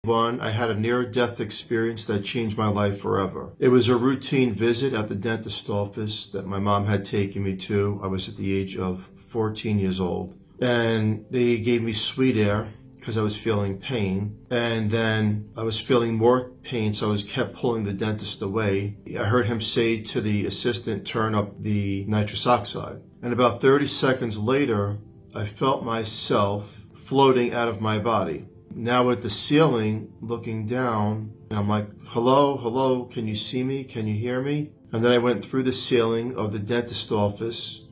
One, I had a near-death experience that changed my life forever. It was a routine visit at the dentist office that my mom had taken me to. I was at the age of 14 years old. And they gave me sweet air because I was feeling pain. And then I was feeling more pain, so I was kept pulling the dentist away. I heard him say to the assistant, turn up the nitrous oxide. And about 30 seconds later, I felt myself floating out of my body. Now at the ceiling, looking down, and I'm like, hello, can you see me? Can you hear me? And then I went through the ceiling of the dentist office,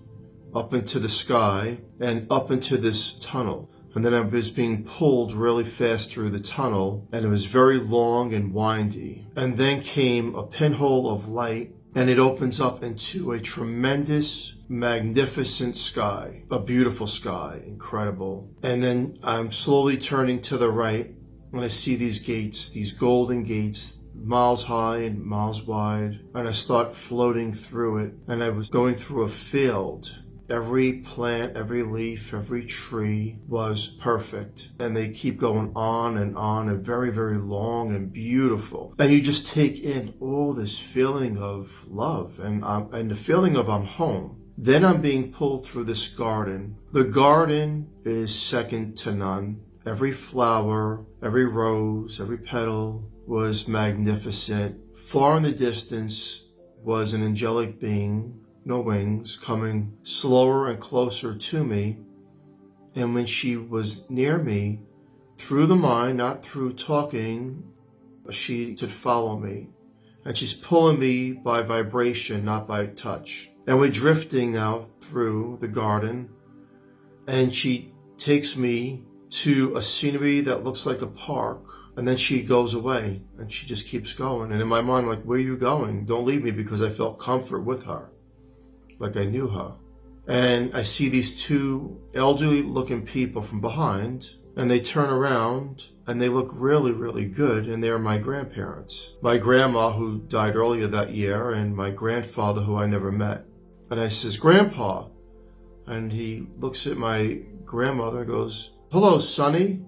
up into the sky, and up into this tunnel. And then I was being pulled really fast through the tunnel, and it was very long and windy. And then came a pinhole of light, and it opens up into a tremendous, magnificent sky, a beautiful sky, incredible. And then I'm slowly turning to the right, and I see these gates, these golden gates, miles high and miles wide, and I start floating through it. And I was going through a field. Every plant, every leaf, every tree was perfect. And they keep going on and very, very long and beautiful. And you just take in all this feeling of love and the feeling of I'm home. Then I'm being pulled through this garden. The garden is second to none. Every flower, every rose, every petal was magnificent. Far in the distance was an angelic being, no wings, coming slower and closer to me. And when she was near me, through the mind, not through talking, she said, follow me. And she's pulling me by vibration, not by touch. And we're drifting now through the garden. And she takes me to a scenery that looks like a park. And then she goes away and she just keeps going. And in my mind, like, where are you going? Don't leave me, because I felt comfort with her, like I knew her. And I see these two elderly looking people from behind, and they turn around and they look really, really good. And they're my grandparents. My grandma, who died earlier that year, and my grandfather, who I never met. And I says, Grandpa. And he looks at my grandmother and goes, hello, Sonny.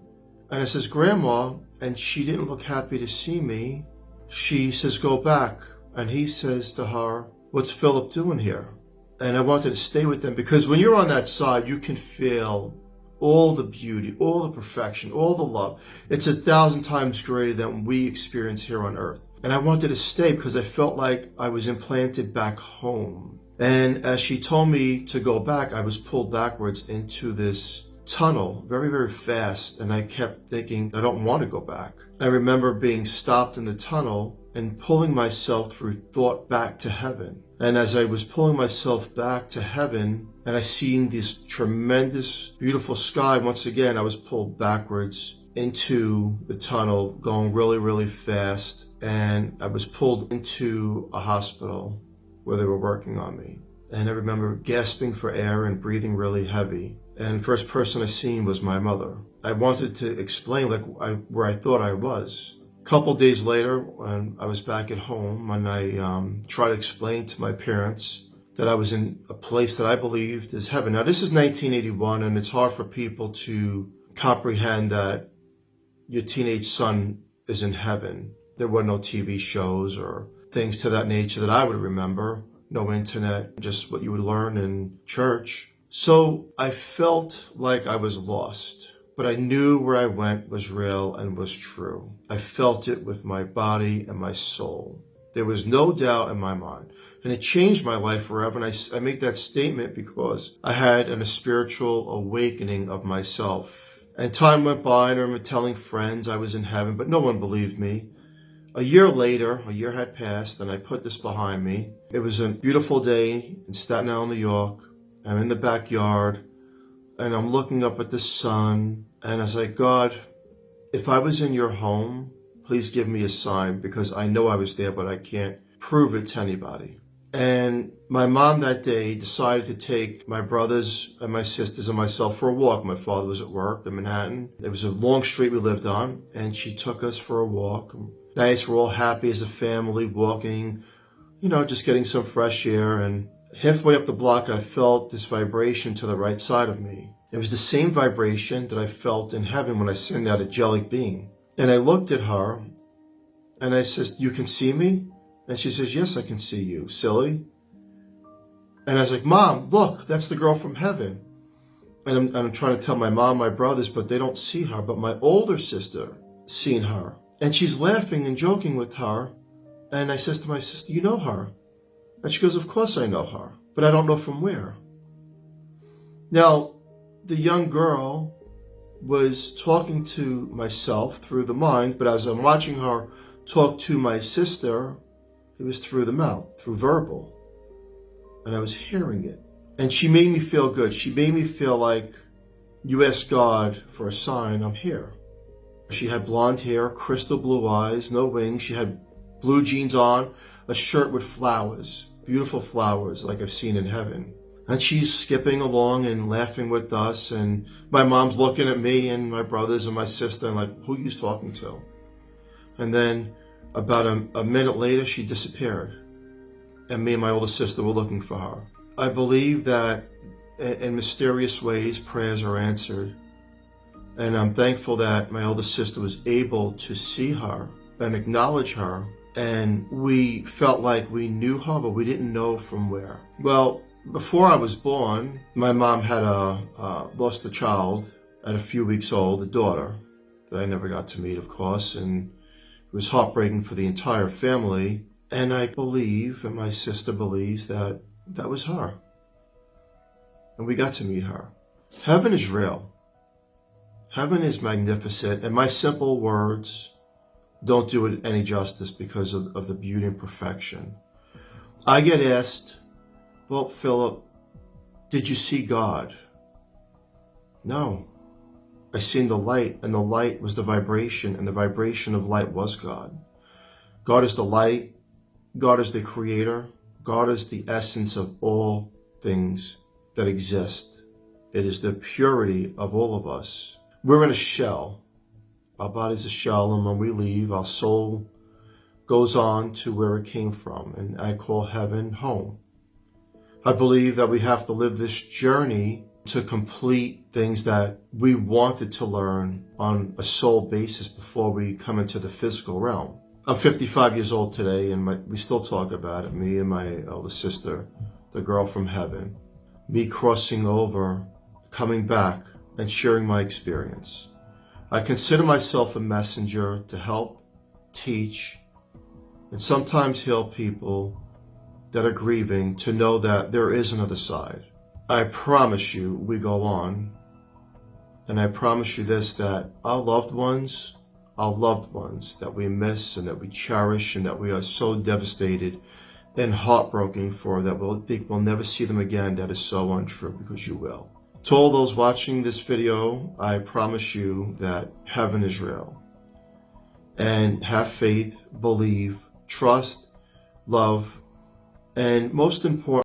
And I says, Grandma. And she didn't look happy to see me. She says, go back. And he says to her, what's Philip doing here? And I wanted to stay with them, because when you're on that side, you can feel all the beauty, all the perfection, all the love. It's 1,000 times greater than we experience here on earth. And I wanted to stay because I felt like I was implanted back home. And as she told me to go back, I was pulled backwards into this tunnel very, very fast. And I kept thinking, I don't want to go back. I remember being stopped in the tunnel and pulling myself through thought back to heaven. And as I was pulling myself back to heaven, and I seen this tremendous, beautiful sky, once again, I was pulled backwards into the tunnel, going really, really fast. And I was pulled into a hospital where they were working on me. And I remember gasping for air and breathing really heavy. And the first person I seen was my mother. I wanted to explain where I thought I was. A couple days later, when I was back at home, and I tried to explain to my parents that I was in a place that I believed is heaven. Now, this is 1981, and it's hard for people to comprehend that your teenage son is in heaven. There were no TV shows or things to that nature that I would remember. No internet, just what you would learn in church. So I felt like I was lost, but I knew where I went was real and was true. I felt it with my body and my soul. There was no doubt in my mind. And it changed my life forever. And I make that statement because I had a spiritual awakening of myself. And time went by, and I remember telling friends I was in heaven, but no one believed me. A year later, a year had passed, and I put this behind me. It was a beautiful day in Staten Island, New York. I'm in the backyard, and I'm looking up at the sun, and I was like, God, if I was in your home, please give me a sign, because I know I was there, but I can't prove it to anybody. And my mom that day decided to take my brothers and my sisters and myself for a walk. My father was at work in Manhattan. It was a long street we lived on, and she took us for a walk. Nice, we're all happy as a family, walking, just getting some fresh air. And halfway up the block, I felt this vibration to the right side of me. It was the same vibration that I felt in heaven when I seen that angelic being. And I looked at her and I says, "You can see me?" And she says, "Yes, I can see you, silly." And I was like, "Mom, look, that's the girl from heaven." And I'm trying to tell my mom, my brothers, but they don't see her. But my older sister seen her. And she's laughing and joking with her. And I says to my sister, "You know her?" And she goes, "Of course I know her, but I don't know from where." Now, the young girl was talking to myself through the mind, but as I'm watching her talk to my sister, it was through the mouth, through verbal. And I was hearing it. And she made me feel good. She made me feel like, you ask God for a sign, I'm here. She had blonde hair, crystal blue eyes, no wings. She had blue jeans on, a shirt with flowers, beautiful flowers like I've seen in heaven. And she's skipping along and laughing with us. And my mom's looking at me and my brothers and my sister and like, who are you talking to? And then about a minute later, she disappeared. And me and my older sister were looking for her. I believe that in mysterious ways, prayers are answered. And I'm thankful that my older sister was able to see her and acknowledge her. And we felt like we knew her, but we didn't know from where. Well, before I was born, my mom had lost a child at a few weeks old, a daughter that I never got to meet, of course. And it was heartbreaking for the entire family. And I believe, and my sister believes, that that was her. And we got to meet her. Heaven is real. Heaven is magnificent. And my simple words don't do it any justice because of the beauty and perfection. I get asked, well, Philip, did you see God? No. I seen the light, and the light was the vibration, and the vibration of light was God. God is the light. God is the creator. God is the essence of all things that exist. It is the purity of all of us. We're in a shell. Our body's a shell, and when we leave, our soul goes on to where it came from, and I call heaven home. I believe that we have to live this journey to complete things that we wanted to learn on a soul basis before we come into the physical realm. I'm 55 years old today, and we still talk about it, me and my older sister, the girl from heaven, me crossing over, coming back, and sharing my experience. I consider myself a messenger to help, teach, and sometimes heal people that are grieving to know that there is another side. I promise you we go on, and I promise you this, that our loved ones that we miss and that we cherish and that we are so devastated and heartbroken for, that we'll think we'll never see them again, that is so untrue, because you will. To all those watching this video, I promise you that heaven is real. And have faith, believe, trust, love, and most important,